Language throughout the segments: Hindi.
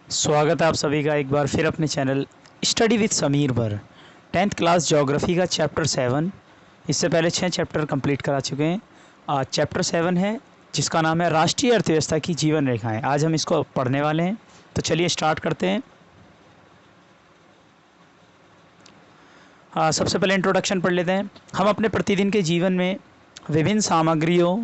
स्वागत है आप सभी का एक बार फिर अपने चैनल स्टडी विद समीर पर। 10th क्लास ज्योग्राफी का चैप्टर 7। इससे पहले 6 चैप्टर कंप्लीट करा चुके हैं। आज चैप्टर 7 है जिसका नाम है राष्ट्रीय अर्थव्यवस्था की जीवन रेखाएं। आज हम इसको पढ़ने वाले हैं, तो चलिए स्टार्ट करते हैं। सबसे पहले इंट्रोडक्शन पढ़ लेते हैं। हम अपने प्रतिदिन के जीवन में विभिन्न सामग्रियों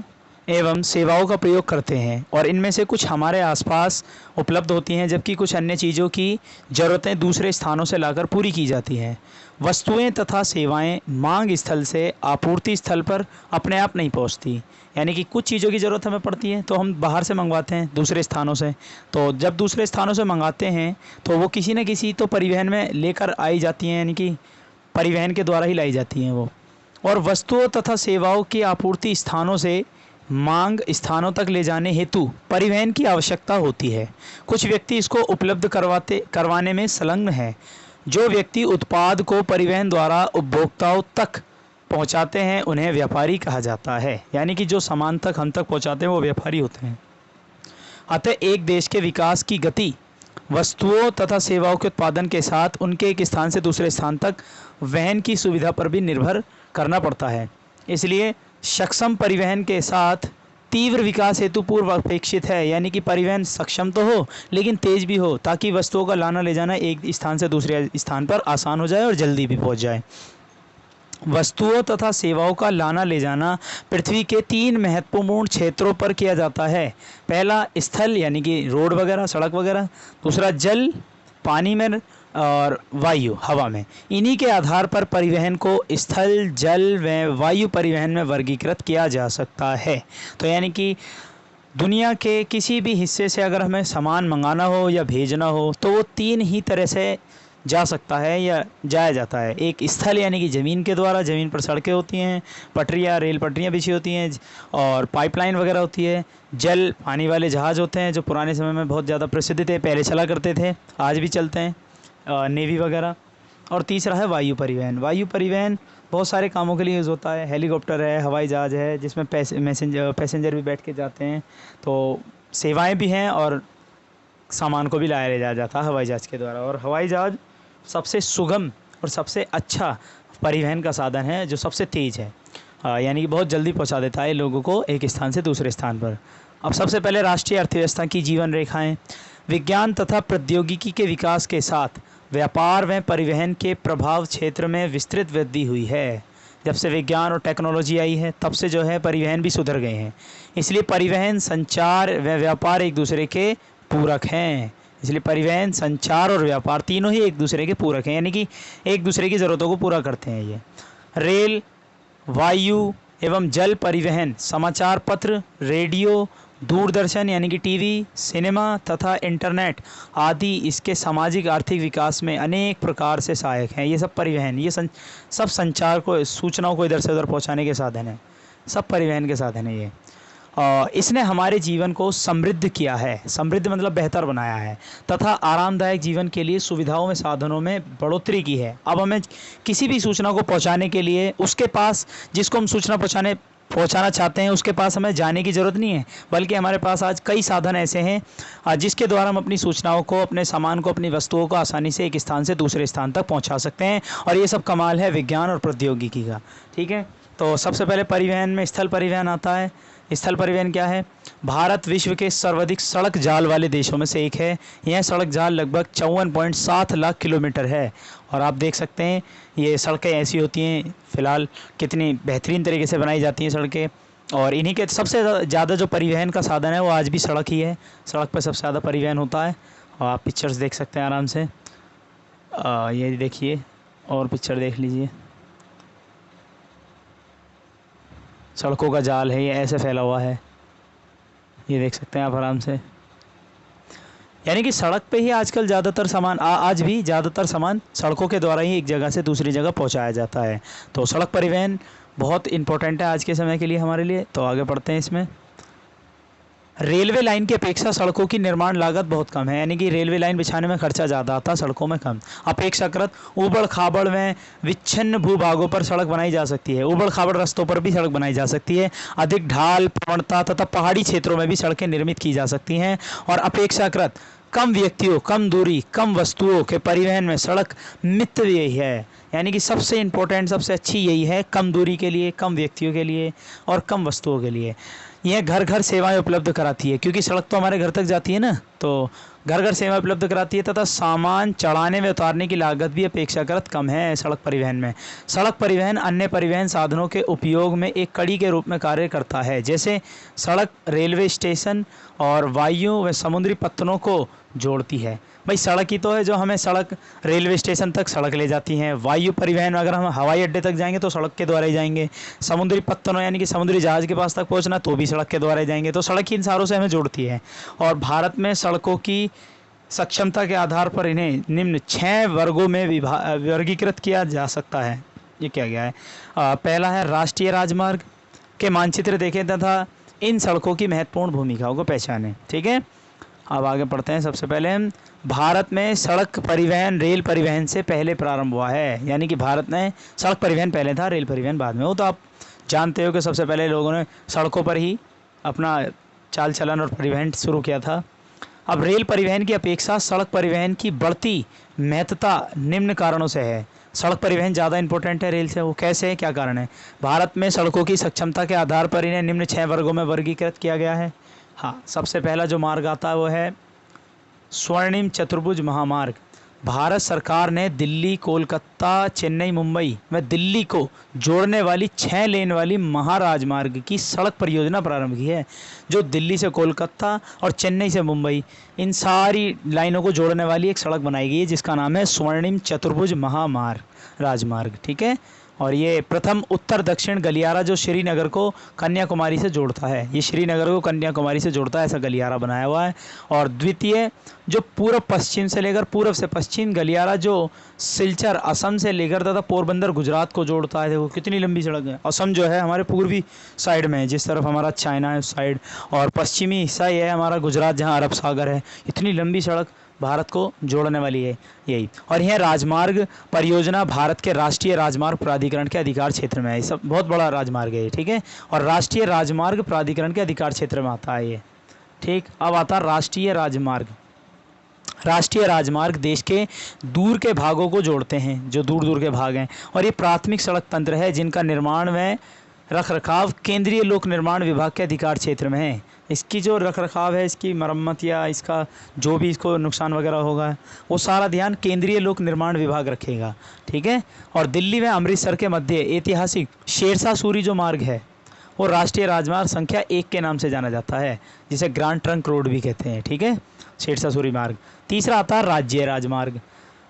एवं सेवाओं का प्रयोग करते हैं और इनमें से कुछ हमारे आसपास उपलब्ध होती हैं, जबकि कुछ अन्य चीज़ों की ज़रूरतें दूसरे स्थानों से लाकर पूरी की जाती हैं। वस्तुएं तथा सेवाएं मांग स्थल से आपूर्ति स्थल पर अपने आप नहीं पहुंचती, यानी कि कुछ चीज़ों की ज़रूरत हमें पड़ती है तो हम बाहर से मंगवाते हैं दूसरे स्थानों से। तो जब दूसरे स्थानों से मंगाते हैं तो वो किसी न किसी तो परिवहन में लेकर आई जाती हैं, यानी कि परिवहन के द्वारा ही लाई जाती हैं वो। और वस्तुओं तथा सेवाओं की आपूर्ति स्थानों से मांग स्थानों तक ले जाने हेतु परिवहन की आवश्यकता होती है। कुछ व्यक्ति इसको उपलब्ध करवाने में संलग्न हैं। जो व्यक्ति उत्पाद को परिवहन द्वारा उपभोक्ताओं तक पहुंचाते हैं उन्हें व्यापारी कहा जाता है, यानी कि जो सामान तक हम तक पहुंचाते हैं वो व्यापारी होते हैं। अतः एक देश के विकास की गति वस्तुओं तथा सेवाओं के उत्पादन के साथ उनके एक स्थान से दूसरे स्थान तक वहन की सुविधा पर भी निर्भर करना पड़ता है। इसलिए सक्षम परिवहन के साथ तीव्र विकास हेतु पूर्व अपेक्षित है, यानी कि परिवहन सक्षम तो हो लेकिन तेज भी हो, ताकि वस्तुओं का लाना ले जाना एक स्थान से दूसरे स्थान पर आसान हो जाए और जल्दी भी पहुंच जाए। वस्तुओं तथा सेवाओं का लाना ले जाना पृथ्वी के 3 महत्वपूर्ण क्षेत्रों पर किया जाता है। पहला स्थल, यानी कि रोड वगैरह, सड़क वगैरह। दूसरा जल, पानी में, और वायु, हवा में। इन्हीं के आधार पर परिवहन को स्थल, जल व वायु परिवहन में वर्गीकृत किया जा सकता है। तो यानी कि दुनिया के किसी भी हिस्से से अगर हमें सामान मंगाना हो या भेजना हो तो वो 3 ही तरह से जा सकता है या जाया जाता है। एक स्थल, यानी कि ज़मीन के द्वारा, ज़मीन पर सड़कें होती हैं, पटरियाँ, रेल पटरियाँ बिछी होती हैं और पाइपलाइन वगैरह होती है। जल, पानी वाले जहाज़ होते हैं जो पुराने समय में बहुत ज़्यादा प्रसिद्ध थे, पहले चला करते थे, आज भी चलते हैं, नेवी वगैरह। और तीसरा है वायु परिवहन। वायु परिवहन बहुत सारे कामों के लिए यूज़ होता है। हेलीकॉप्टर है, हवाई जहाज़ है जिसमें पैसेंजर भी बैठ के जाते हैं, तो सेवाएं भी हैं और सामान को भी लाया ले जाया जाता है हवाई जहाज़ के द्वारा। और हवाई जहाज़ सबसे सुगम और सबसे अच्छा परिवहन का साधन है, जो सबसे तेज़ है, यानी कि बहुत जल्दी पहुंचा देता है लोगों को एक स्थान से दूसरे स्थान पर। अब सबसे पहले राष्ट्रीय अर्थव्यवस्था की जीवन रेखाएं। विज्ञान तथा प्रौद्योगिकी के विकास के साथ व्यापार व परिवहन के प्रभाव क्षेत्र में विस्तृत वृद्धि हुई है। जब से विज्ञान और टेक्नोलॉजी आई है तब से जो है परिवहन भी सुधर गए हैं। इसलिए परिवहन, संचार व व्यापार एक दूसरे के पूरक हैं। इसलिए परिवहन, संचार और व्यापार तीनों ही एक दूसरे के पूरक हैं, यानी कि एक दूसरे की ज़रूरतों को पूरा करते हैं ये। रेल, वायु एवं जल परिवहन, समाचार पत्र, रेडियो, दूरदर्शन यानी कि टीवी, सिनेमा तथा इंटरनेट आदि इसके सामाजिक आर्थिक विकास में अनेक प्रकार से सहायक हैं। ये सब परिवहन, ये सब संचार को, सूचनाओं को इधर से उधर पहुंचाने के साधन है, सब परिवहन के साधन है ये। इसने हमारे जीवन को समृद्ध किया है, समृद्ध मतलब बेहतर बनाया है, तथा आरामदायक जीवन के लिए सुविधाओं में, साधनों में बढ़ोतरी की है। अब हमें किसी भी सूचना को पहुंचाने के लिए उसके पास, जिसको हम सूचना पहुंचाना चाहते हैं, उसके पास हमें जाने की ज़रूरत नहीं है, बल्कि हमारे पास आज कई साधन ऐसे हैं जिसके द्वारा हम अपनी सूचनाओं को, अपने सामान को, अपनी वस्तुओं को आसानी से एक स्थान से दूसरे स्थान तक पहुंचा सकते हैं। और ये सब कमाल है विज्ञान और प्रौद्योगिकी का। ठीक है, तो सबसे पहले परिवहन में स्थल परिवहन आता है। स्थल परिवहन क्या है? भारत विश्व के सर्वाधिक सड़क जाल वाले देशों में से एक है। यह सड़क जाल लगभग 54.7 लाख किलोमीटर है। और आप देख सकते हैं ये सड़कें ऐसी होती हैं, फ़िलहाल कितनी बेहतरीन तरीके से बनाई जाती हैं सड़कें। और इन्हीं के सबसे ज़्यादा जो परिवहन का साधन है वो आज भी सड़क ही है। सड़क पर सबसे ज़्यादा परिवहन होता है। और आप पिक्चर्स देख सकते हैं आराम से, ये देखिए और पिक्चर देख लीजिए। सड़कों का जाल है, ये ऐसे फैला हुआ है, ये देख सकते हैं आप आराम से। यानी कि सड़क पे ही आजकल ज़्यादातर सामान, आज भी ज़्यादातर सामान सड़कों के द्वारा ही एक जगह से दूसरी जगह पहुंचाया जाता है। तो सड़क परिवहन बहुत इम्पोर्टेंट है आज के समय के लिए हमारे लिए। तो आगे बढ़ते हैं इसमें। रेलवे लाइन की अपेक्षा सड़कों की निर्माण लागत बहुत कम है, यानी कि रेलवे लाइन बिछाने में खर्चा ज़्यादा आता, सड़कों में कम। अपेक्षाकृत ऊबड़ खाबड़ में विच्छिन्न भूभागों पर सड़क बनाई जा सकती है। ऊबड़ खाबड़ रास्तों पर भी सड़क बनाई जा सकती है। अधिक ढाल, प्रवणता तथा पहाड़ी क्षेत्रों में भी सड़कें निर्मित की जा सकती हैं। और अपेक्षाकृत कम व्यक्तियों, कम दूरी, कम वस्तुओं के परिवहन में सड़क मित्र यही है। यानी कि सबसे इम्पोर्टेंट, सबसे अच्छी यही है, कम दूरी के लिए, कम व्यक्तियों के लिए और कम वस्तुओं के लिए। यह घर घर सेवाएं उपलब्ध कराती है, क्योंकि सड़क तो हमारे घर तक जाती है ना, तो घर घर सेवा उपलब्ध कराती है। तथा सामान चढ़ाने व उतारने की लागत भी अपेक्षाकृत कम है सड़क परिवहन में। सड़क परिवहन अन्य परिवहन साधनों के उपयोग में एक कड़ी के रूप में कार्य करता है। जैसे सड़क रेलवे स्टेशन और वायु व समुद्री पत्तनों को जोड़ती है। भाई सड़क ही तो है जो हमें सड़क रेलवे स्टेशन तक सड़क ले जाती हैं। वायु परिवहन अगर हम हवाई अड्डे तक जाएंगे तो सड़क के द्वारा ही जाएंगे। समुद्री पत्तनों यानी कि समुद्री जहाज़ के पास तक पहुंचना तो भी सड़क के द्वारा ही जाएंगे। तो सड़क ही इन सारों से हमें जोड़ती है। और भारत में सड़कों की सक्षमता के आधार पर इन्हें निम्न 6 वर्गों में वर्गीकृत किया जा सकता है। ये क्या गया है? पहला है राष्ट्रीय राजमार्ग के मानचित्र देखें तथा इन सड़कों की महत्वपूर्ण भूमिकाओं को पहचानें। ठीक है, अब आगे पढ़ते हैं। सबसे पहले भारत में सड़क परिवहन रेल परिवहन से पहले प्रारंभ हुआ है। यानी कि भारत में सड़क परिवहन पहले था, रेल परिवहन बाद में। वो तो आप जानते हो कि सबसे पहले लोगों ने सड़कों पर ही अपना चाल चलन और परिवहन शुरू किया था। अब रेल परिवहन की अपेक्षा सड़क परिवहन की बढ़ती महत्ता निम्न कारणों से है। सड़क परिवहन ज़्यादा इंपॉर्टेंट है रेल से। वो कैसे है, क्या कारण है? भारत में सड़कों की सक्षमता के आधार पर इन्हें निम्न 6 वर्गों में वर्गीकृत किया गया है। हाँ, सबसे पहला जो मार्ग आता है वो है स्वर्णिम चतुर्भुज महामार्ग। भारत सरकार ने दिल्ली, कोलकाता, चेन्नई, मुंबई व दिल्ली को जोड़ने वाली 6 लेन वाली महाराजमार्ग की सड़क परियोजना प्रारंभ की है, जो दिल्ली से कोलकाता और चेन्नई से मुंबई इन सारी लाइनों को जोड़ने वाली एक सड़क बनाई गई है, जिसका नाम है स्वर्णिम चतुर्भुज महामार्ग राजमार्ग। ठीक है, और ये प्रथम उत्तर दक्षिण गलियारा जो श्रीनगर को कन्याकुमारी से जोड़ता है, ये श्रीनगर को कन्याकुमारी से जोड़ता है, ऐसा गलियारा बनाया हुआ है। और द्वितीय जो पूर्व पश्चिम से लेकर पूर्व से पश्चिम गलियारा जो सिलचर असम से लेकर तथा पोरबंदर गुजरात को जोड़ता है। देखो कितनी लंबी सड़क है। असम जो है हमारे पूर्वी साइड में है, जिस तरफ हमारा चाइना है उस साइड, और पश्चिमी हिस्सा ये है हमारा गुजरात जहाँ अरब सागर है। इतनी लंबी सड़क भारत को जोड़ने वाली है यही। और यह राजमार्ग परियोजना भारत के राष्ट्रीय राजमार्ग प्राधिकरण के अधिकार क्षेत्र में है। ये सब बहुत बड़ा राजमार्ग है ये। ठीक है, और राष्ट्रीय राजमार्ग प्राधिकरण के अधिकार क्षेत्र में आता है ये। ठीक, अब आता है राष्ट्रीय राजमार्ग। राष्ट्रीय राजमार्ग देश के दूर के भागों को जोड़ते हैं, जो दूर दूर के भाग हैं, और ये प्राथमिक सड़क तंत्र है जिनका निर्माण व रखरखाव केंद्रीय लोक निर्माण विभाग के अधिकार क्षेत्र में है। इसकी जो रखरखाव है, इसकी मरम्मत या इसका जो भी इसको नुकसान वगैरह होगा, वो सारा ध्यान केंद्रीय लोक निर्माण विभाग रखेगा। ठीक है, और दिल्ली व अमृतसर के मध्य ऐतिहासिक शेरशाह सूरी जो मार्ग है वो राष्ट्रीय राजमार्ग संख्या 1 के नाम से जाना जाता है, जिसे ग्रांड ट्रंक रोड भी कहते हैं। ठीक है, शेरशाह सूरी मार्ग। तीसरा आता है राज्य राजमार्ग।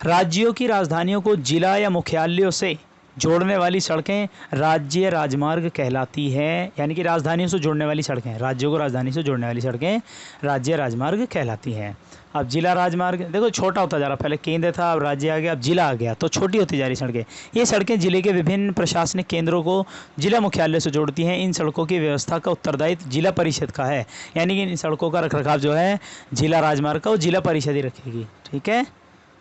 राज्यों की राजधानियों को जिला या मुख्यालयों से जोड़ने वाली सड़कें राज्य राजमार्ग कहलाती हैं। यानी कि राजधानियों से जोड़ने वाली सड़कें, राज्यों को राजधानी से जोड़ने वाली सड़कें राज्य राजमार्ग कहलाती हैं। अब जिला राजमार्ग देखो छोटा होता जा रहा, पहले केंद्र था, अब राज्य आ गया, अब जिला आ गया, तो छोटी होती जा रही सड़कें। ये सड़कें जिले के विभिन्न प्रशासनिक केंद्रों को जिला मुख्यालय से जोड़ती हैं। इन सड़कों की व्यवस्था का उत्तरदायित्व जिला परिषद का है। यानी कि इन सड़कों का रखरखाव जो है जिला राजमार्ग का वो जिला परिषद ही रखेगी। ठीक है,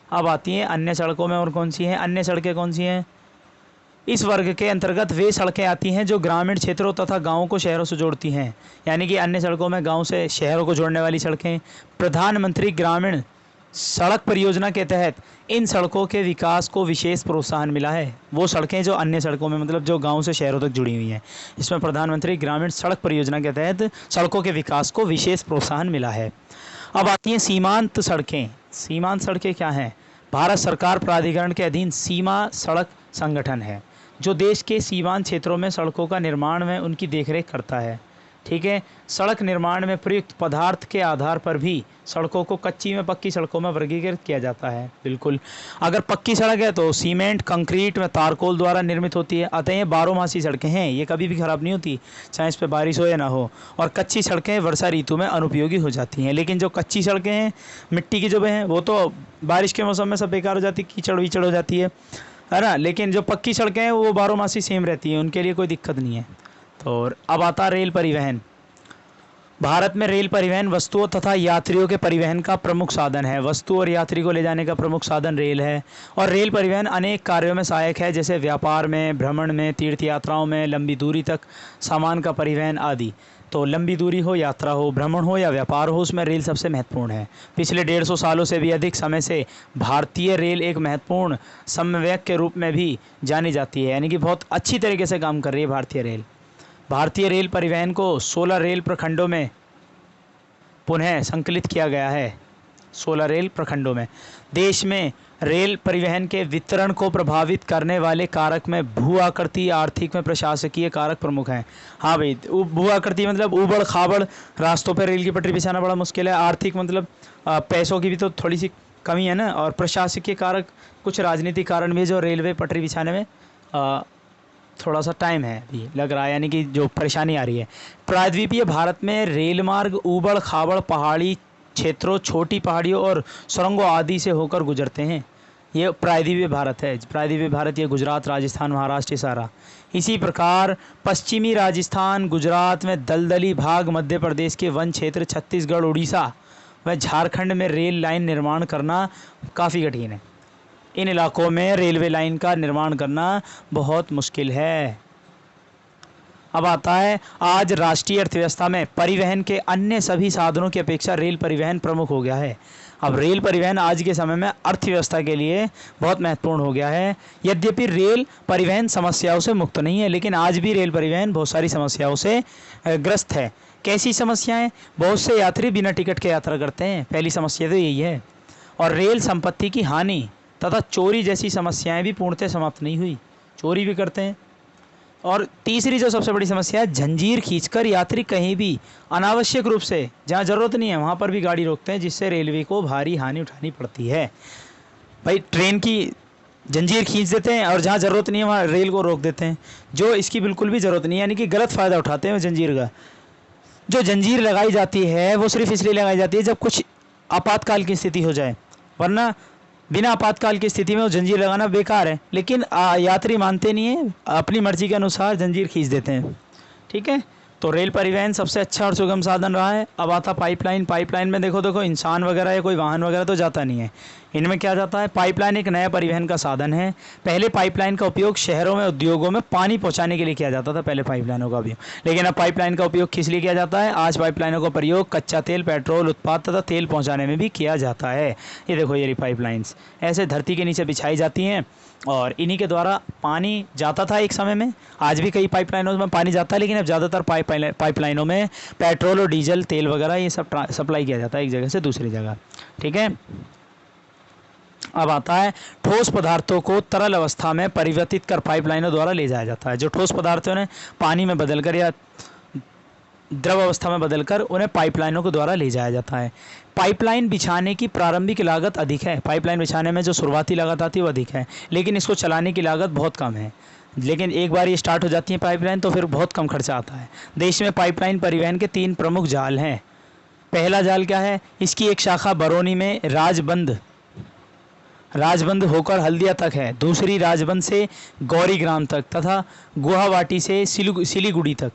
अब आती हैं अन्य सड़कों में और कौन सी हैं अन्य सड़कें, कौन सी हैं? इस वर्ग के अंतर्गत वे सड़कें आती हैं जो ग्रामीण क्षेत्रों तथा गांवों को शहरों से जोड़ती हैं। यानी कि अन्य सड़कों में गांव से शहरों को जोड़ने वाली सड़कें। प्रधानमंत्री ग्रामीण सड़क परियोजना के तहत इन सड़कों के विकास को विशेष प्रोत्साहन मिला है। वो सड़कें जो अन्य सड़कों में मतलब जो गांव से शहरों तक जुड़ी हुई हैं, इसमें प्रधानमंत्री ग्रामीण सड़क परियोजना के तहत सड़कों के विकास को विशेष प्रोत्साहन मिला है। अब आती हैं सीमांत सड़कें। सीमांत सड़कें क्या हैं? भारत सरकार प्राधिकरण के अधीन सीमा सड़क संगठन है, जो देश के सीमांत क्षेत्रों में सड़कों का निर्माण में उनकी देखरेख करता है। ठीक है, सड़क निर्माण में प्रयुक्त पदार्थ के आधार पर भी सड़कों को कच्ची में पक्की सड़कों में वर्गीकृत किया जाता है। बिल्कुल, अगर पक्की सड़क है तो सीमेंट, कंक्रीट व तारकोल द्वारा निर्मित होती है। अतः ये 12 सड़कें हैं, ये कभी भी ख़राब नहीं होती, चाहे इस पर बारिश हो या ना हो। और कच्ची सड़कें वर्षा ऋतु में अनुपयोगी हो जाती हैं। लेकिन जो कच्ची सड़कें हैं मिट्टी की जो हैं वो तो बारिश के मौसम में सब बेकार हो जाती, कीचड़ वीचड़ हो जाती है ना। लेकिन जो पक्की सड़कें हैं वो 12 सेम रहती हैं, उनके लिए कोई दिक्कत नहीं है। तो अब आता रेल परिवहन। भारत में रेल परिवहन वस्तुओं तथा यात्रियों के परिवहन का प्रमुख साधन है। वस्तु और यात्री को ले जाने का प्रमुख साधन रेल है। और रेल परिवहन अनेक कार्यों में सहायक है, जैसे व्यापार में, भ्रमण में, तीर्थ यात्राओं में, लंबी दूरी तक सामान का परिवहन आदि। तो लंबी दूरी हो, यात्रा हो, भ्रमण हो या व्यापार हो, उसमें रेल सबसे महत्वपूर्ण है। पिछले 150 सालों से भी अधिक समय से भारतीय रेल एक महत्वपूर्ण समन्वयक के रूप में भी जानी जाती है, यानी कि बहुत अच्छी तरीके से काम कर रही है भारतीय रेल। भारतीय रेल परिवहन को 16 रेल प्रखंडों में पुनः संकलित किया गया है। 16 रेल प्रखंडों में। देश में रेल परिवहन के वितरण को प्रभावित करने वाले कारक में भू आकृति, आर्थिक में प्रशासकीय कारक प्रमुख हैं। हाँ भाई, भू आकृति मतलब ऊबड़ खाबड़ रास्तों पर रेल की पटरी बिछाना बड़ा मुश्किल है। आर्थिक मतलब पैसों की भी तो थोड़ी सी कमी है ना। और प्रशासकीय कारक, कुछ राजनीतिक कारण भी है जो रेलवे पटरी बिछाने में थोड़ा सा टाइम है अभी लग रहा है, यानी कि जो परेशानी आ रही है। प्रायद्वीपीय भारत में रेल मार्ग ऊबड़ खाबड़ पहाड़ी क्षेत्रों, छोटी पहाड़ियों और सुरंगों आदि से होकर गुजरते हैं। ये प्रायद्वीपीय भारत है। प्रायद्वीपीय भारत ये गुजरात, राजस्थान, महाराष्ट्र सारा। इसी प्रकार पश्चिमी राजस्थान, गुजरात में दलदली भाग, मध्य प्रदेश के वन क्षेत्र, छत्तीसगढ़, उड़ीसा व झारखंड में रेल लाइन निर्माण करना काफ़ी कठिन है। इन इलाकों में रेलवे लाइन का निर्माण करना बहुत मुश्किल है। अब आता है, आज राष्ट्रीय अर्थव्यवस्था में परिवहन के अन्य सभी साधनों की अपेक्षा रेल परिवहन प्रमुख हो गया है। अब रेल परिवहन आज के समय में अर्थव्यवस्था के लिए बहुत महत्वपूर्ण हो गया है। यद्यपि रेल परिवहन समस्याओं से मुक्त नहीं है, लेकिन आज भी रेल परिवहन बहुत सारी समस्याओं से ग्रस्त है। कैसी समस्याएं? बहुत से यात्री बिना टिकट के यात्रा करते हैं, पहली समस्या तो यही है। और रेल संपत्ति की हानि तथा चोरी जैसी समस्याएं भी पूर्णतः समाप्त नहीं हुई, चोरी भी करते हैं। और तीसरी जो सबसे बड़ी समस्या है, जंजीर खींचकर यात्री कहीं भी अनावश्यक रूप से, जहां ज़रूरत नहीं है वहां पर भी गाड़ी रोकते हैं, जिससे रेलवे को भारी हानि उठानी पड़ती है। भाई ट्रेन की जंजीर खींच देते हैं और जहां ज़रूरत नहीं है वहां रेल को रोक देते हैं, जो इसकी बिल्कुल भी ज़रूरत नहीं है, यानी कि गलत फ़ायदा उठाते हैं जंजीर का। जो जंजीर लगाई जाती है वो सिर्फ इसलिए लगाई जाती है जब कुछ आपातकाल की स्थिति हो जाए, वरना बिना आपातकाल की स्थिति में वो जंजीर लगाना बेकार है। लेकिन यात्री मानते नहीं हैं, अपनी मर्जी के अनुसार जंजीर खींच देते हैं। ठीक है, तो रेल परिवहन सबसे अच्छा और सुगम साधन रहा है। अब आता पाइपलाइन। पाइपलाइन में देखो इंसान वगैरह या कोई वाहन वगैरह तो जाता नहीं है, इनमें क्या जाता है? पाइपलाइन एक नया परिवहन का साधन है। पहले पाइपलाइन का उपयोग शहरों में, उद्योगों में पानी पहुंचाने के लिए किया जाता था, पहले पाइपलाइनों का उपयोग। लेकिन अब पाइपलाइन का उपयोग किस लिए किया जाता है? आज पाइपलाइनों का प्रयोग कच्चा तेल, पेट्रोल उत्पाद तथा तेल पहुँचाने में भी किया जाता है। ये देखो, ये पाइपलाइंस ऐसे धरती के नीचे बिछाई जाती हैं और इन्हीं के द्वारा पानी जाता था एक समय में। आज भी कई पाइपलाइनों में पानी जाता है, लेकिन अब ज़्यादातर पाइपलाइनों में पेट्रोल और डीजल, तेल वगैरह ये सब सप्लाई किया जाता है एक जगह से दूसरी जगह। ठीक है, अब आता है, ठोस पदार्थों को तरल अवस्था में परिवर्तित कर पाइपलाइनों द्वारा ले जाया जाता है। जो ठोस पदार्थों ने पानी में बदलकर या द्रव अवस्था में बदलकर उन्हें पाइपलाइनों के द्वारा ले जाया जाता है। पाइपलाइन बिछाने की प्रारंभिक लागत अधिक है। पाइपलाइन बिछाने में जो शुरुआती लागत आती है वो अधिक है, लेकिन इसको चलाने की लागत बहुत कम है। लेकिन एक बार ये स्टार्ट हो जाती है पाइपलाइन तो फिर बहुत कम खर्चा आता है। देश में पाइपलाइन परिवहन के 3 प्रमुख जाल हैं। पहला जाल क्या है? इसकी एक शाखा बरौनी में राजबंद होकर हल्दिया तक है। दूसरी राजबंद से गौरीग्राम तक तथा गुवाहाटी से सिलीगुड़ी तक।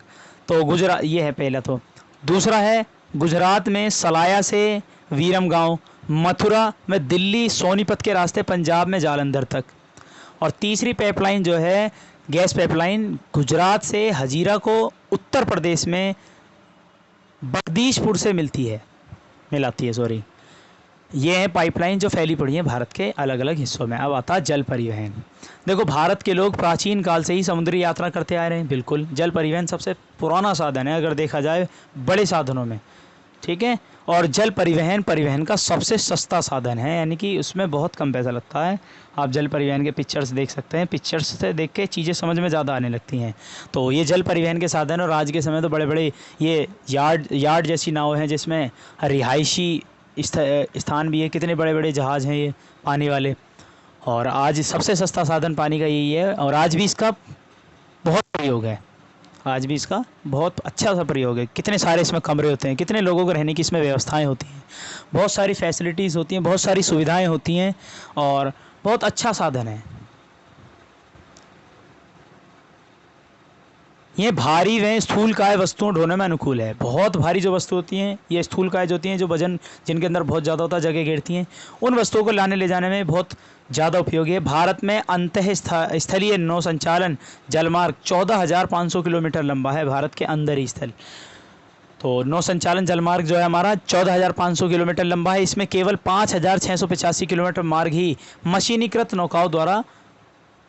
तो गुजरात, ये है पहला। तो दूसरा है गुजरात में सलाया से वीरमगांव, मथुरा में दिल्ली सोनीपत के रास्ते पंजाब में जालंधर तक। और तीसरी पाइपलाइन जो है गैस पाइपलाइन, गुजरात से हजीरा को उत्तर प्रदेश में बगदीशपुर से मिलाती है। ये है पाइपलाइन जो फैली पड़ी है भारत के अलग अलग हिस्सों में। अब आता है जल परिवहन। देखो, भारत के लोग प्राचीन काल से ही समुद्री यात्रा करते आ रहे हैं। बिल्कुल, जल परिवहन सबसे पुराना साधन है अगर देखा जाए बड़े साधनों में। ठीक है, और जल परिवहन का सबसे सस्ता साधन है, यानी कि उसमें बहुत कम पैसा लगता है। आप जल परिवहन के पिक्चर्स देख सकते हैं, पिक्चर्स से देख के चीज़ें समझ में ज़्यादा आने लगती हैं। तो ये जल परिवहन के साधन, और आज के समय तो बड़े बड़े ये यार्ड जैसी नाव हैं जिसमें रिहायशी स्थान भी है। कितने बड़े बड़े जहाज़ हैं ये पानी वाले। और आज सबसे सस्ता साधन पानी का यही है, और आज भी इसका बहुत प्रयोग है। आज भी इसका बहुत अच्छा सा प्रयोग है। कितने सारे इसमें कमरे होते हैं, कितने लोगों को रहने की इसमें व्यवस्थाएं होती हैं, बहुत सारी फैसिलिटीज़ होती हैं, बहुत सारी सुविधाएं होती हैं, और बहुत अच्छा साधन है। ये भारी व स्थूलकाय वस्तुओं ढोने में अनुकूल है। बहुत भारी जो वस्तु होती हैं, ये स्थूलकाय जो होती हैं, जो वजन जिनके अंदर बहुत ज़्यादा होता है, जगह घेरती हैं, उन वस्तुओं को लाने ले जाने में बहुत ज़्यादा उपयोगी है। भारत में अंतः स्थलीय नौ संचालन जलमार्ग 14,500 किलोमीटर लंबा है। भारत के अंदर ही स्थल तो नौ संचालन जलमार्ग जो है हमारा 14,500 किलोमीटर लंबा है। इसमें केवल 5,685 किलोमीटर मार्ग ही मशीनीकृत नौकाओं द्वारा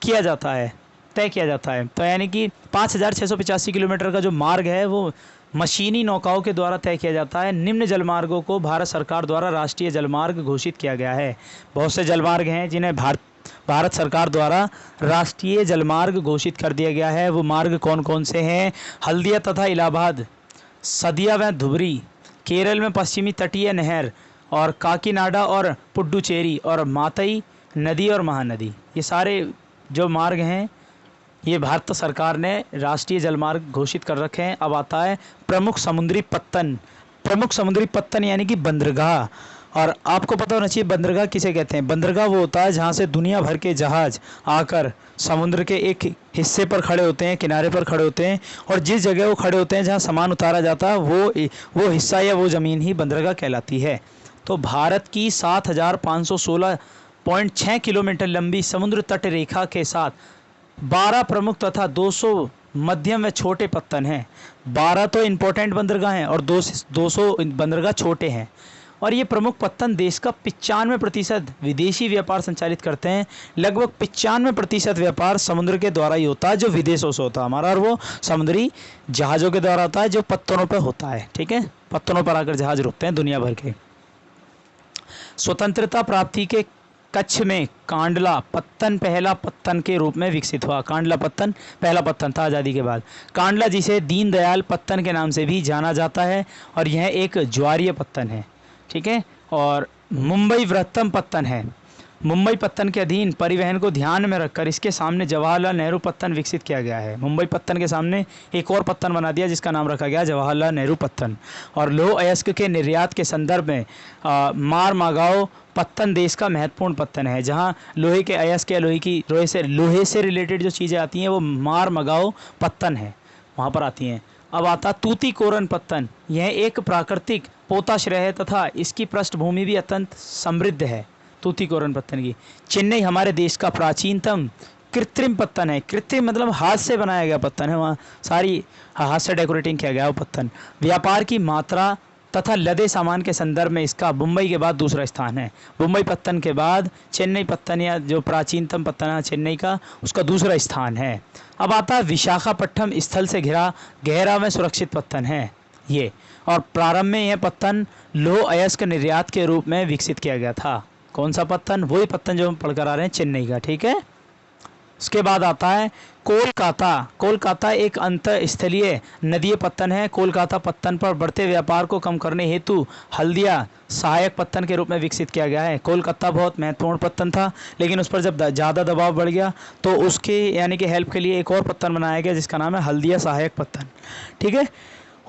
किया जाता है, तय किया जाता है। तो यानी कि 5,685 किलोमीटर का जो मार्ग है वो मशीनी नौकाओं के द्वारा तय किया जाता है। निम्न जलमार्गों को भारत सरकार द्वारा राष्ट्रीय जलमार्ग घोषित किया गया है। बहुत से जलमार्ग हैं जिन्हें भारत सरकार द्वारा राष्ट्रीय जलमार्ग घोषित कर दिया गया है। वो मार्ग कौन कौन से हैं? हल्दिया तथा इलाहाबाद, सदिया व धुबरी, केरल में पश्चिमी तटीय नहर, और काकीनाडा और पुडुचेरी, और मातई नदी और महानदी। ये सारे जो मार्ग हैं ये भारत सरकार ने राष्ट्रीय जलमार्ग घोषित कर रखे हैं। अब आता है प्रमुख समुद्री पत्तन। प्रमुख समुद्री पत्तन यानी कि बंदरगाह। और आपको पता होना चाहिए बंदरगाह किसे कहते हैं। बंदरगाह वो होता है जहाँ से दुनिया भर के जहाज़ आकर समुद्र के एक हिस्से पर खड़े होते हैं, किनारे पर खड़े होते हैं, और जिस जगह वो खड़े होते हैं जहाँ सामान उतारा जाता है वो हिस्सा या वो ज़मीन ही बंदरगाह कहलाती है। तो भारत की 7,516.6 किलोमीटर लंबी समुद्र तट रेखा के साथ 12 प्रमुख तथा 200 मध्यम व छोटे पत्तन हैं। 12 तो इम्पोर्टेंट बंदरगाह हैं और 200 बंदरगाह छोटे हैं। और ये प्रमुख पत्तन देश का 95% विदेशी व्यापार संचालित करते हैं। लगभग 95% व्यापार समुद्र के द्वारा ही होता है जो विदेशों से होता है हमारा, और वो समुद्री जहाज़ों के द्वारा होता है जो पत्तनों पर होता है। ठीक है, पत्तनों पर आकर जहाज़ रुकते हैं दुनिया भर के। स्वतंत्रता प्राप्ति के कच्छ में कांडला पत्तन पहला पत्तन के रूप में विकसित हुआ। कांडला पत्तन पहला पत्तन था आज़ादी के बाद। कांडला जिसे दीनदयाल पत्तन के नाम से भी जाना जाता है, और यह एक ज्वारीय पत्तन है। ठीक है, और मुंबई वृहत्तम पत्तन है। मुंबई पत्तन के अधीन परिवहन को ध्यान में रखकर इसके सामने जवाहरलाल नेहरू पत्तन विकसित किया गया है। मुंबई पत्तन के सामने एक और पत्तन बना दिया जिसका नाम रखा गया जवाहरलाल नेहरू पत्तन। और लौह अयस्क के निर्यात के संदर्भ में मारमागाओ पत्तन देश का महत्वपूर्ण पत्तन है। जहां लोहे के अयस्क या लोहे से रिलेटेड जो चीज़ें आती हैं वो मारमागाओ पत्तन है, वहाँ पर आती हैं। अब आता तूतीकोरन पत्तन। यह एक प्राकृतिक पोताश्रय है तथा इसकी पृष्ठभूमि भी अत्यंत समृद्ध है। तूतीकोरन पत्तन की चेन्नई हमारे देश का प्राचीनतम कृत्रिम पत्तन है। कृत्रिम मतलब हाथ से बनाया गया पत्तन है, वहाँ सारी हाथ से डेकोरेटिंग किया गया वो पत्तन। व्यापार की मात्रा तथा लदे सामान के संदर्भ में इसका मुंबई के बाद दूसरा स्थान है। मुंबई पत्तन के बाद चेन्नई पत्तन या जो प्राचीनतम पत्तन है चेन्नई का, उसका दूसरा स्थान है। अब आता है विशाखापट्टनम स्थल से घिरा गहरा व सुरक्षित पत्तन है ये, और प्रारंभ में यह पत्तन लौह अयस्क निर्यात के रूप में विकसित किया गया था। कौन सा पत्तन? वही पत्तन जो हम पढ़कर आ रहे हैं चेन्नई का। ठीक है, उसके बाद आता है कोलकाता। कोलकाता एक अंतःस्थलीय नदीय पत्तन है। कोलकाता पत्तन पर बढ़ते व्यापार को कम करने हेतु हल्दिया सहायक पत्तन के रूप में विकसित किया गया है। कोलकाता बहुत महत्वपूर्ण पत्तन था, लेकिन उस पर जब ज़्यादा दबाव बढ़ गया तो उसके यानी कि हेल्प के लिए एक और पत्तन बनाया गया जिसका नाम है हल्दिया सहायक पत्तन। ठीक है,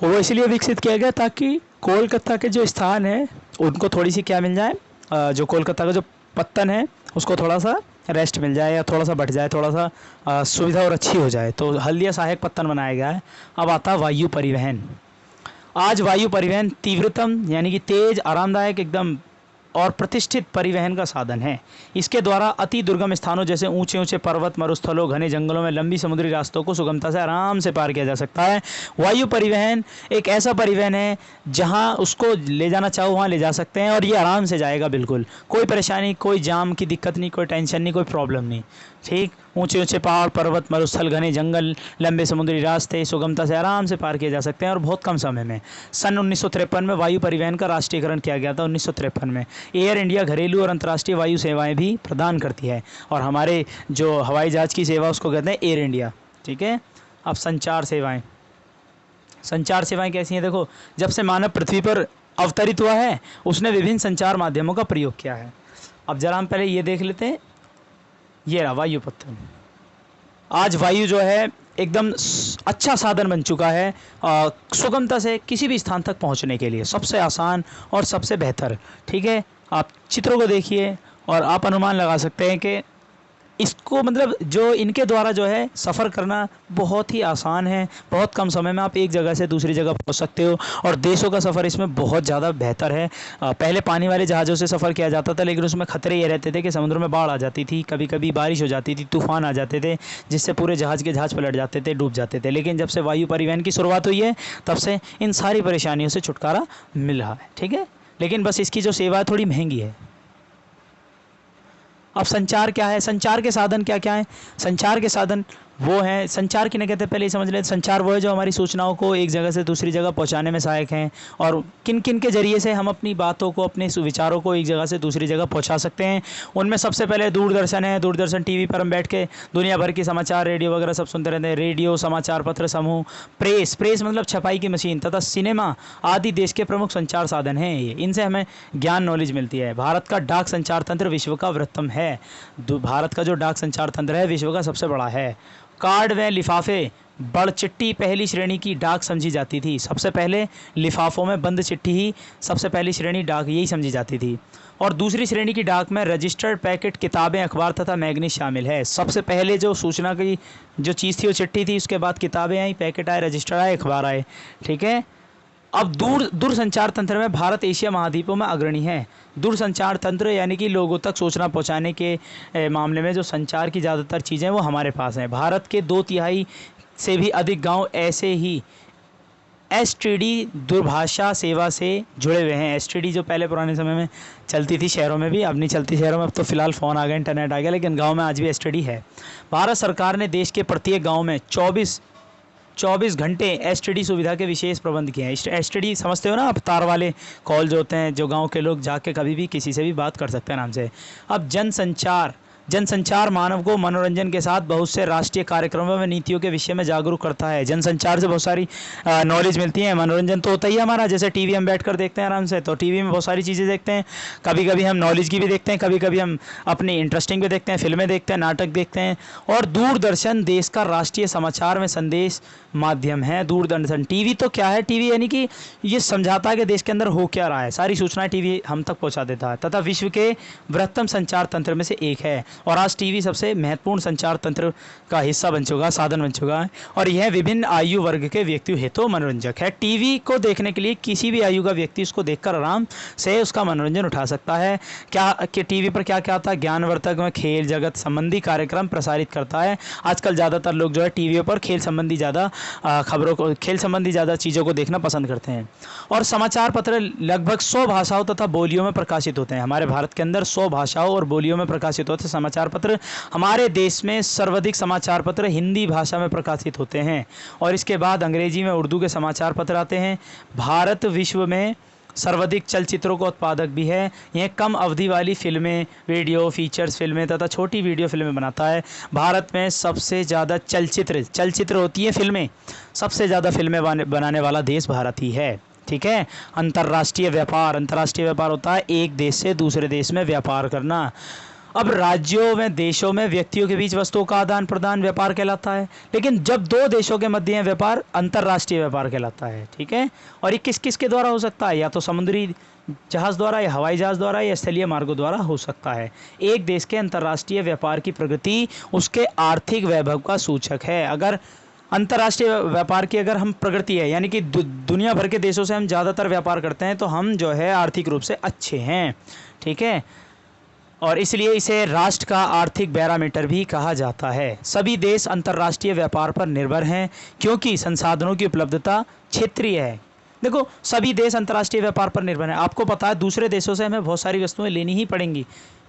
वो इसलिए विकसित किया गया ताकि कोलकाता के जो स्थान है उनको थोड़ी सी क्या मिल जाए, जो कोलकाता का जो पत्तन है उसको थोड़ा सा रेस्ट मिल जाए या थोड़ा सा बढ़ जाए, थोड़ा सा सुविधा और अच्छी हो जाए, तो हल्दिया सहायक पत्तन बनाया गया है। अब आता है वायु परिवहन। आज वायु परिवहन तीव्रतम यानी कि तेज, आरामदायक एकदम और प्रतिष्ठित परिवहन का साधन है। इसके द्वारा अति दुर्गम स्थानों जैसे ऊंचे ऊंचे पर्वत, मरुस्थलों, घने जंगलों में लंबी समुद्री रास्तों को सुगमता से आराम से पार किया जा सकता है। वायु परिवहन एक ऐसा परिवहन है जहां उसको ले जाना चाहो वहां ले जा सकते हैं और ये आराम से जाएगा, बिल्कुल कोई परेशानी, कोई जाम की दिक्कत नहीं, कोई टेंशन नहीं, कोई प्रॉब्लम नहीं। ठीक, ऊंचे ऊंचे पहाड़, पर्वत, मरुस्थल, घने जंगल, लंबे समुद्री रास्ते सुगमता से आराम से पार किए जा सकते हैं और बहुत कम समय में। सन 1953 में वायु परिवहन का राष्ट्रीयकरण किया गया था। 1953 में एयर इंडिया घरेलू और अंतर्राष्ट्रीय वायु सेवाएं भी प्रदान करती है, और हमारे जो हवाई जहाज़ की सेवा उसको कहते हैं एयर इंडिया। ठीक है, अब संचार सेवाएँ। संचार सेवाएँ कैसी हैं? देखो, जब से मानव पृथ्वी पर अवतरित हुआ है उसने विभिन्न संचार माध्यमों का प्रयोग किया है। अब जरा हम पहले ये देख लेते हैं, ये रहा वायु पत्तन। आज वायु जो है एकदम अच्छा साधन बन चुका है सुगमता से किसी भी स्थान तक पहुंचने के लिए, सबसे आसान और सबसे बेहतर। ठीक है, आप चित्रों को देखिए और आप अनुमान लगा सकते हैं कि इसको मतलब जो इनके द्वारा जो है सफ़र करना बहुत ही आसान है, बहुत कम समय में आप एक जगह से दूसरी जगह पहुंच सकते हो, और देशों का सफ़र इसमें बहुत ज़्यादा बेहतर है। पहले पानी वाले जहाज़ों से सफ़र किया जाता था, लेकिन उसमें ख़तरे ये रहते थे कि समुद्र में बाढ़ आ जाती थी, कभी कभी बारिश हो जाती थी, तूफ़ान आ जाते थे, जिससे पूरे जहाज़ के जहाज़ पलट जाते थे, डूब जाते थे। लेकिन जब से वायु परिवहन की शुरुआत हुई है तब से इन सारी परेशानियों से छुटकारा मिल रहा है, ठीक है। लेकिन बस इसकी जो सेवा है थोड़ी महंगी है। अब संचार क्या है, संचार के साधन क्या क्या हैं? संचार के साधन वो हैं, संचार किन्हें कहते हैं पहले ही समझ लें। संचार वो है जो हमारी सूचनाओं को एक जगह से दूसरी जगह पहुंचाने में सहायक हैं, और किन किन के जरिए से हम अपनी बातों को, अपने विचारों को एक जगह से दूसरी जगह पहुंचा सकते हैं। उनमें सबसे पहले दूरदर्शन है। दूरदर्शन टीवी पर हम बैठ के दुनिया भर की समाचार, रेडियो वगैरह सब सुनते रहते हैं। रेडियो, समाचार पत्र समूह, प्रेस, प्रेस मतलब छपाई की मशीन, तथा सिनेमा आदि देश के प्रमुख संचार साधन हैं ये। इनसे हमें ज्ञान, नॉलेज मिलती है। भारत का डाक संचार तंत्र विश्व का वृहत्तम है। भारत का जो डाक संचार तंत्र है विश्व का सबसे बड़ा है। कार्ड व लिफाफे, बड़ चिट्ठी पहली श्रेणी की डाक समझी जाती थी। सबसे पहले लिफाफों में बंद चिट्ठी ही सबसे पहली श्रेणी डाक यही समझी जाती थी। और दूसरी श्रेणी की डाक में रजिस्टर्ड पैकेट, किताबें, अखबार तथा मैगजीन शामिल है। सबसे पहले जो सूचना की जो चीज़ थी वो चिट्ठी थी, उसके बाद किताबें आई, पैकेट आए, रजिस्टर आए, अखबार आए, ठीक है। अब दूरसंचार तंत्र में भारत एशिया महाद्वीपों में अग्रणी है। दूरसंचार तंत्र यानी कि लोगों तक सूचना पहुंचाने के मामले में जो संचार की ज़्यादातर चीज़ें वो हमारे पास हैं। भारत के 2/3 से भी अधिक गांव ऐसे ही एसटीडी दूरभाषा सेवा से जुड़े हुए हैं। एसटीडी जो पहले पुराने समय में चलती थी शहरों में भी, अब नहीं चलती शहरों में, अब तो फिलहाल फ़ोन आ गया, इंटरनेट आ गया, लेकिन गाँव में आज भी एसटीडी है। भारत सरकार ने देश के प्रत्येक गाँव में 24 घंटे एसटीडी सुविधा के विशेष प्रबंध किए हैं। एसटीडी समझते हो ना आप, तार वाले कॉल जो होते हैं, जो गांव के लोग जाके कभी भी किसी से भी बात कर सकते हैं आराम से। अब जनसंचार मानव को मनोरंजन के साथ बहुत से राष्ट्रीय कार्यक्रमों में नीतियों के विषय में जागरूक करता है। जनसंचार से बहुत सारी नॉलेज मिलती है। मनोरंजन तो होता ही है हमारा, जैसे टीवी हम बैठकर देखते हैं आराम से, तो टीवी में बहुत सारी चीज़ें देखते हैं। कभी कभी हम नॉलेज की भी देखते हैं, कभी कभी हम अपनी इंटरेस्टिंग भी देखते हैं, फिल्में देखते हैं, नाटक देखते हैं। और दूरदर्शन देश का राष्ट्रीय समाचार में संदेश माध्यम है। दूरदर्शन, टीवी तो क्या है, टीवी यानी कि ये समझाता है कि देश के अंदर हो क्या रहा है, सारी सूचनाएं टीवी हम तक पहुंचा देता है, तथा विश्व के वृहत्तम संचार तंत्र में से एक है। और आज टीवी सबसे महत्वपूर्ण संचार तंत्र का हिस्सा बन चुका, साधन बन चुका है, और यह विभिन्न आयु वर्ग के व्यक्तियों हेतु मनोरंजक है। टीवी को देखने के लिए किसी भी आयु का व्यक्ति उसको देखकर आराम से उसका मनोरंजन उठा सकता है। क्या कि टीवी पर क्या क्या आता है, ज्ञानवर्धक में खेल जगत संबंधी कार्यक्रम प्रसारित करता है। आजकल ज़्यादातर लोग जो है टीवी पर खेल संबंधी ज़्यादा खबरों को, खेल संबंधी ज़्यादा चीज़ों को देखना पसंद करते हैं। और समाचार पत्र लगभग 100 भाषाओं तथा बोलियों में प्रकाशित होते हैं। हमारे भारत के अंदर 100 भाषाओं और बोलियों में प्रकाशित होते हैं समाचार पत्र। हमारे देश में सर्वाधिक समाचार पत्र हिंदी भाषा में प्रकाशित होते हैं, और इसके बाद अंग्रेजी में, उर्दू के समाचार पत्र आते हैं। भारत विश्व में सर्वाधिक चलचित्रों का उत्पादक भी है। यह कम अवधि वाली फिल्में, वीडियो फीचर्स फिल्में तथा छोटी वीडियो फिल्में बनाता है। भारत में सबसे ज़्यादा चलचित्र होती है, फिल्में, सबसे ज़्यादा फिल्में बनाने वाला देश भारत ही है, ठीक है। अंतर्राष्ट्रीय व्यापार होता है एक देश से दूसरे देश में व्यापार करना। अब राज्यों में, देशों में व्यक्तियों के बीच वस्तुओं का आदान प्रदान व्यापार कहलाता है, लेकिन जब दो देशों के मध्य है व्यापार, अंतर्राष्ट्रीय व्यापार कहलाता है, ठीक है। और ये किस किस के द्वारा हो सकता है, या तो समुद्री जहाज़ द्वारा, या हवाई जहाज़ द्वारा, या स्थलीय मार्गों द्वारा हो सकता है। एक देश के अंतर्राष्ट्रीय व्यापार की प्रगति उसके आर्थिक वैभव का सूचक है। अगर अंतर्राष्ट्रीय व्यापार की अगर हम प्रगति है, यानी कि दुनिया भर के देशों से हम ज़्यादातर व्यापार करते हैं, तो हम जो है आर्थिक रूप से अच्छे हैं, ठीक है। और इसलिए इसे राष्ट्र का आर्थिक बैरोमीटर भी कहा जाता है। सभी देश अंतर्राष्ट्रीय व्यापार पर निर्भर हैं, क्योंकि संसाधनों की उपलब्धता क्षेत्रीय है। देखो, सभी देश अंतर्राष्ट्रीय व्यापार पर निर्भर हैं। आपको पता है दूसरे देशों से हमें बहुत सारी वस्तुएं लेनी ही पड़ेंगी।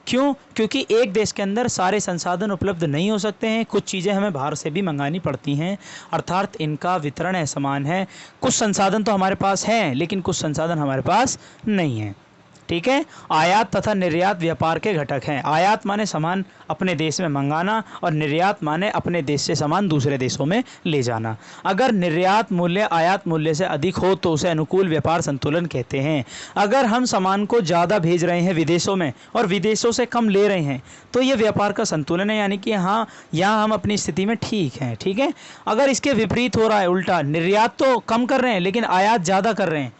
क्यों? क्योंकि एक देश के अंदर सारे संसाधन उपलब्ध नहीं हो सकते हैं। कुछ चीज़ें हमें बाहर से भी मंगानी पड़ती हैं, अर्थात इनका वितरण असमान है। कुछ संसाधन तो हमारे पास हैं, लेकिन कुछ संसाधन हमारे पास नहीं हैं, ठीक है। आयात तथा निर्यात व्यापार के घटक हैं। आयात माने सामान अपने देश में मंगाना, और निर्यात माने अपने देश से सामान दूसरे देशों में ले जाना। अगर निर्यात मूल्य आयात मूल्य से अधिक हो तो उसे अनुकूल व्यापार संतुलन कहते हैं। अगर हम सामान को ज़्यादा भेज रहे हैं विदेशों में और विदेशों से कम ले रहे हैं, तो ये व्यापार का संतुलन है, यानी कि हाँ, यहाँ हम अपनी स्थिति में ठीक हैं, ठीक है। अगर इसके विपरीत हो रहा है, उल्टा, निर्यात तो कम कर रहे हैं लेकिन आयात ज़्यादा कर रहे हैं,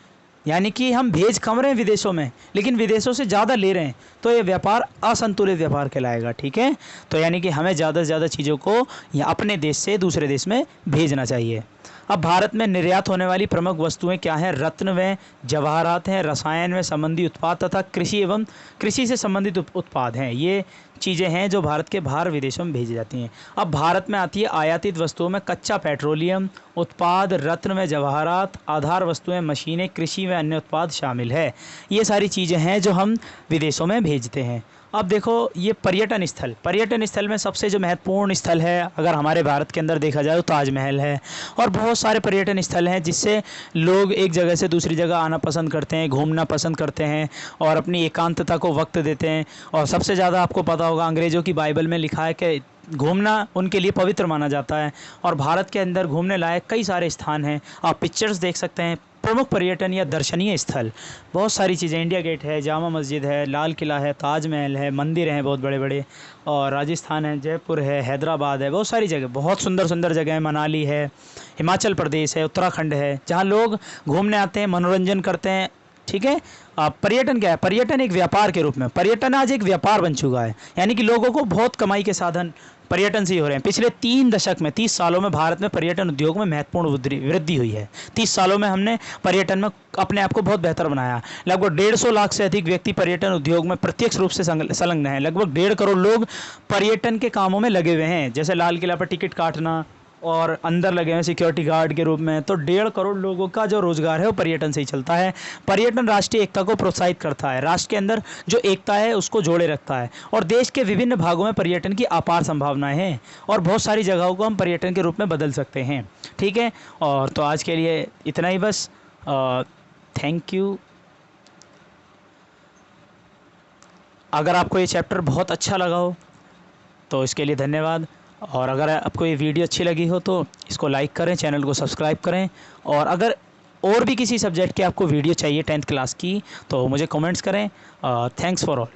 यानी कि हम भेज कम रहे हैं विदेशों में, लेकिन विदेशों से ज़्यादा ले रहे हैं, तो ये व्यापार असंतुलित व्यापार कहलाएगा। ठीक है, तो यानी कि हमें ज़्यादा से ज़्यादा चीज़ों को या अपने देश से दूसरे देश में भेजना चाहिए। अब भारत में निर्यात होने वाली प्रमुख वस्तुएं क्या हैं? रत्न व जवाहरात हैं, रसायन व संबंधी उत्पाद तथा कृषि एवं कृषि से संबंधित उत्पाद हैं। ये चीज़ें हैं जो भारत के बाहर विदेशों में भेजी जाती हैं। अब भारत में आती है आयातित वस्तुओं में कच्चा पेट्रोलियम उत्पाद, रत्न व जवाहरात, आधार वस्तुएं, मशीनें, कृषि व अन्य उत्पाद शामिल है। ये सारी चीज़ें हैं जो हम विदेशों में भेजते हैं। अब देखो ये पर्यटन स्थल में सबसे जो महत्वपूर्ण स्थल है अगर हमारे भारत के अंदर देखा जाए तो ताजमहल है, और बहुत सारे पर्यटन स्थल हैं जिससे लोग एक जगह से दूसरी जगह आना पसंद करते हैं, घूमना पसंद करते हैं और अपनी एकांतता को वक्त देते हैं। और सबसे ज़्यादा आपको पता होगा अंग्रेज़ों की बाइबल में लिखा है कि घूमना उनके लिए पवित्र माना जाता है, और भारत के अंदर घूमने लायक कई सारे स्थान हैं। आप पिक्चर्स देख सकते हैं, प्रमुख पर्यटन या दर्शनीय स्थल बहुत सारी चीज़ें, इंडिया गेट है, जामा मस्जिद है, लाल किला है, ताजमहल है, मंदिर हैं बहुत बड़े बड़े, और राजस्थान है, जयपुर है, हैदराबाद है, बहुत सारी जगह, बहुत सुंदर सुंदर जगह है, मनाली है, हिमाचल प्रदेश है, उत्तराखंड है, जहाँ लोग घूमने आते हैं, मनोरंजन करते हैं। ठीक है, पर्यटन क्या है? पर्यटन एक व्यापार के रूप में, पर्यटन आज एक व्यापार बन चुका है, यानी कि लोगों को बहुत कमाई के साधन पर्यटन से ही हो रहे हैं। पिछले 3 दशक में 30 सालों में भारत में पर्यटन उद्योग में महत्वपूर्ण वृद्धि हुई है। 30 सालों में हमने पर्यटन में अपने आप को बहुत बेहतर बनाया। लगभग 150 लाख से अधिक व्यक्ति पर्यटन उद्योग में प्रत्यक्ष रूप से संलग्न हैं। लगभग 1.5 करोड़ लोग पर्यटन के कामों में लगे हुए हैं, जैसे लाल किला पर टिकट काटना और अंदर लगे हैं सिक्योरिटी गार्ड के रूप में। तो 1.5 करोड़ लोगों का जो रोजगार है वो पर्यटन से ही चलता है। पर्यटन राष्ट्रीय एकता को प्रोत्साहित करता है, राष्ट्र के अंदर जो एकता है उसको जोड़े रखता है, और देश के विभिन्न भागों में पर्यटन की अपार संभावनाएं हैं, और बहुत सारी जगहों को हम पर्यटन के रूप में बदल सकते हैं। ठीक है, और तो आज के लिए इतना ही बस। Thank you. अगर आपको ये चैप्टर बहुत अच्छा लगा हो तो इसके लिए धन्यवाद, और अगर आपको ये वीडियो अच्छी लगी हो तो इसको लाइक करें, चैनल को सब्सक्राइब करें, और अगर और भी किसी सब्जेक्ट की आपको वीडियो चाहिए 10th क्लास की तो मुझे कमेंट्स करें। Thanks for all.